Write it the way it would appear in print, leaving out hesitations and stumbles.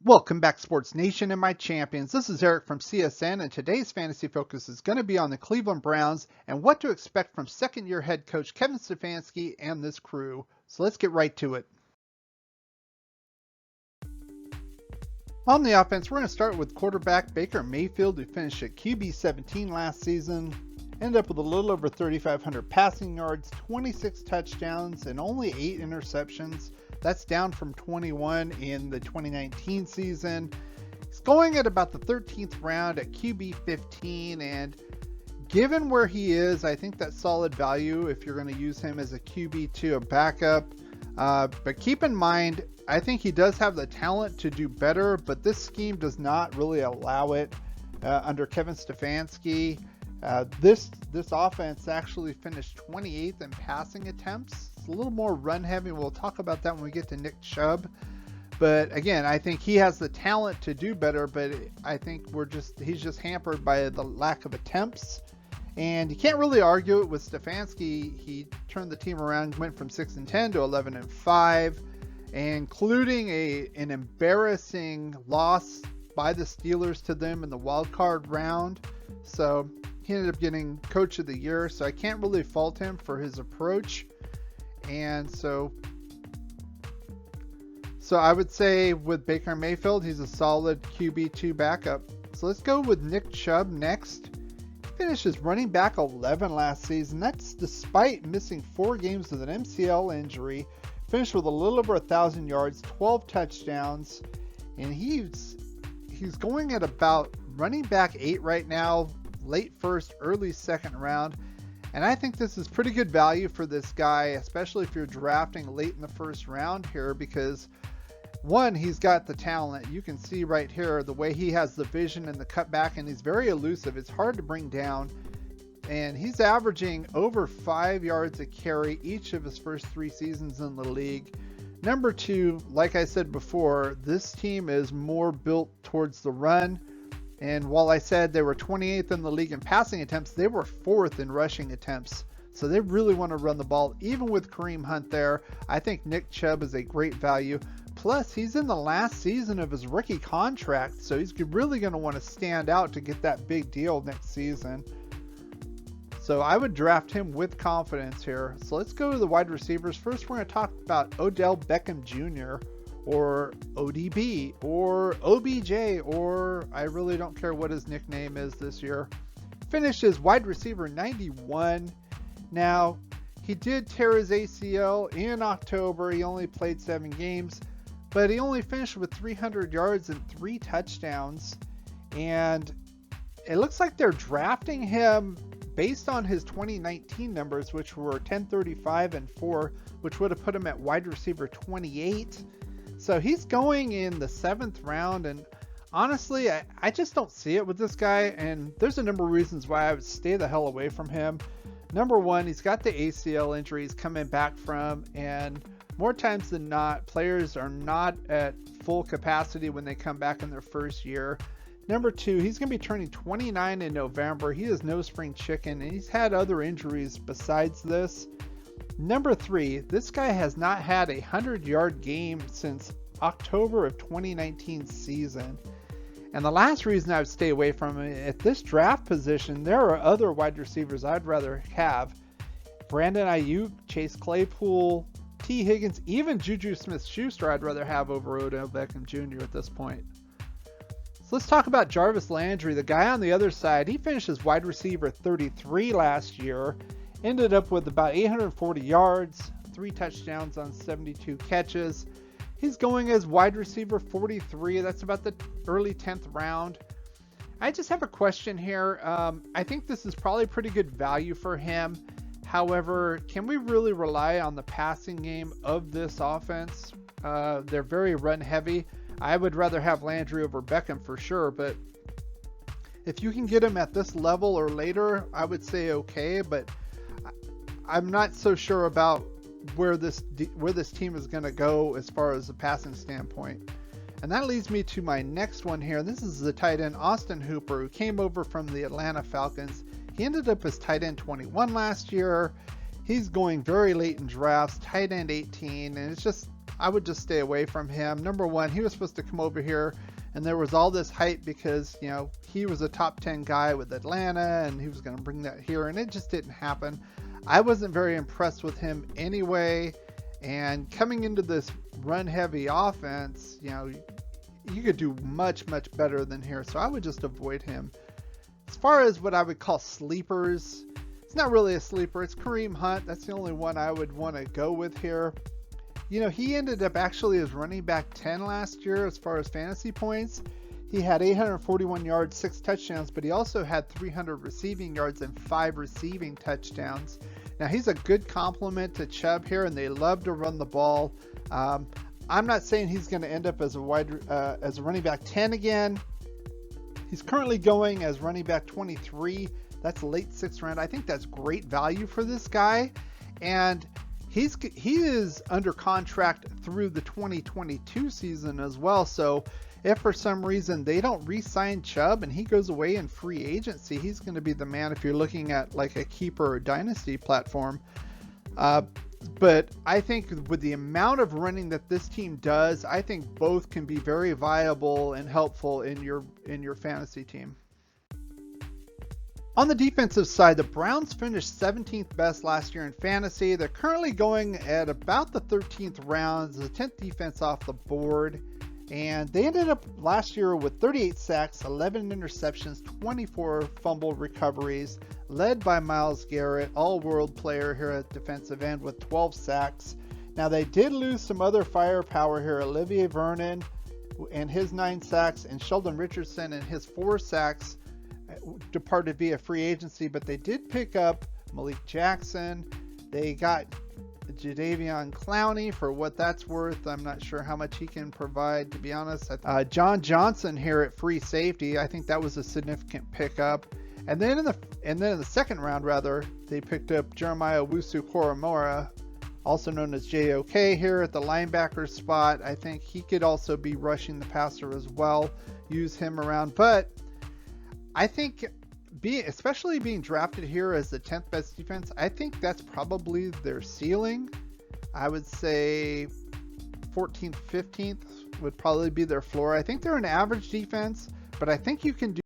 Welcome back, Sports Nation and my champions. This is Eric from CSN, and today's fantasy focus is going to be on the Cleveland Browns and what to expect from second-year head coach Kevin Stefanski and this crew. So let's get right to it. On the offense, we're going to start with quarterback Baker Mayfield, who finished at QB 17 last season. Ended up with a little over 3,500 passing yards, 26 touchdowns, and only 8 interceptions. That's down from 21 in the 2019 season. He's going at about the 13th round at QB 15, and given where he is, I think that's solid value if you're going to use him as a QB to a backup. But keep in mind, I think he does have the talent to do better, but this scheme does not really allow it under Kevin Stefanski. This offense actually finished 28th in passing attempts. It's a little more run heavy. We'll talk about that when we get to Nick Chubb. But again, I think he has the talent to do better, but I think he's just hampered by the lack of attempts. And you can't really argue it with Stefanski. He turned the team around, went from 6-10 to 11-5, including an embarrassing loss by the Steelers to them in the wild card round. So he ended up getting Coach of the Year, so I can't really fault him for his approach. And so I would say with Baker Mayfield, he's a solid QB2 backup. So let's go with Nick Chubb next. He finished as running back 11 last season. That's despite missing 4 games with an MCL injury. Finished with a little over 1,000 yards, 12 touchdowns, and he's going at about running back 8 right now. Late first, early second round. And I think this is pretty good value for this guy, especially if you're drafting late in the first round here, because one, he's got the talent. You can see right here the way he has the vision and the cutback, and he's very elusive. It's hard to bring down. And he's averaging over 5 yards a carry each of his first 3 seasons in the league. Number 2, like I said before, this team is more built towards the run. And while I said they were 28th in the league in passing attempts, they were 4th in rushing attempts. So they really want to run the ball. Even with Kareem Hunt there, I think Nick Chubb is a great value. Plus, he's in the last season of his rookie contract, so he's really going to want to stand out to get that big deal next season. So I would draft him with confidence here. So let's go to the wide receivers. First, we're going to talk about Odell Beckham Jr., or ODB, or OBJ, or I really don't care what his nickname is this year. Finished as wide receiver 91. Now, he did tear his ACL in October. He only played 7 games, but he only finished with 300 yards and 3 touchdowns. And it looks like they're drafting him based on his 2019 numbers, which were 1035 and 4, which would have put him at wide receiver 28. So he's going in the 7th round, and honestly, I just don't see it with this guy, and there's a number of reasons why I would stay the hell away from him. Number 1, he's got the ACL injury he's coming back from, and more times than not, players are not at full capacity when they come back in their first year. Number 2, he's going to be turning 29 in November. He is no spring chicken, and he's had other injuries besides this. Number 3, this guy has not had a 100-yard game since October of 2019 season. And the last reason I would stay away from him, at this draft position, there are other wide receivers I'd rather have. Brandon Ayuk, Chase Claypool, T. Higgins, even Juju Smith-Schuster I'd rather have over Odell Beckham Jr. at this point. So let's talk about Jarvis Landry, the guy on the other side. He finished as wide receiver 33 last year. Ended up with about 840 yards, 3 touchdowns on 72 catches. He's going as wide receiver 43. That's about the early 10th round. I just have a question here. I think this is probably pretty good value for him. However, can we really rely on the passing game of this offense? They're very run heavy. I would rather have Landry over Beckham for sure, but if you can get him at this level or later, I would say okay, but I'm not so sure about where this team is going to go as far as a passing standpoint. And that leads me to my next one here. This is the tight end Austin Hooper, who came over from the Atlanta Falcons. He ended up as tight end 21 last year. He's going very late in drafts, tight end 18, and it's just I would just stay away from him. Number one, he was supposed to come over here, and there was all this hype because, you know, he was a top 10 guy with Atlanta, and he was going to bring that here, and it just didn't happen. I wasn't very impressed with him anyway, and coming into this run-heavy offense, you know, you could do much, much better than here, so I would just avoid him. As far as what I would call sleepers, it's not really a sleeper. It's Kareem Hunt. That's the only one I would want to go with here. You know, he ended up actually as running back 10 last year as far as fantasy points. He had 841 yards, 6 touchdowns, but he also had 300 receiving yards and 5 receiving touchdowns. Now, he's a good complement to Chubb here, and they love to run the ball. I'm not saying he's going to end up as a running back 10 again. He's currently going as running back 23. That's late 6th round. I think that's great value for this guy. And he is under contract through the 2022 season as well. So if for some reason they don't re-sign Chubb and he goes away in free agency, he's going to be the man if you're looking at like a keeper or dynasty platform. But I think with the amount of running that this team does, I think both can be very viable and helpful in your fantasy team. On the defensive side, the Browns finished 17th best last year in fantasy. They're currently going at about the 13th round, the 10th defense off the board. And they ended up last year with 38 sacks, 11 interceptions, 24 fumble recoveries, led by Myles Garrett, all-world player here at defensive end with 12 sacks. Now they did lose some other firepower here. Olivier Vernon and his 9 sacks, and Sheldon Richardson and his 4 sacks departed via free agency, but they did pick up Malik Jackson. They got Jadeveon Clowney for what that's worth. I'm not sure how much he can provide, to be honest. John Johnson here at free safety. I think that was a significant pickup. And then in the second round, rather, they picked up Jeremiah Owusu-Koramoah, also known as JOK, here at the linebacker spot. I think he could also be rushing the passer as well. Use him around, but I think especially being drafted here as the 10th best defense, I think that's probably their ceiling. I would say 14th, 15th would probably be their floor. I think they're an average defense, but I think you can do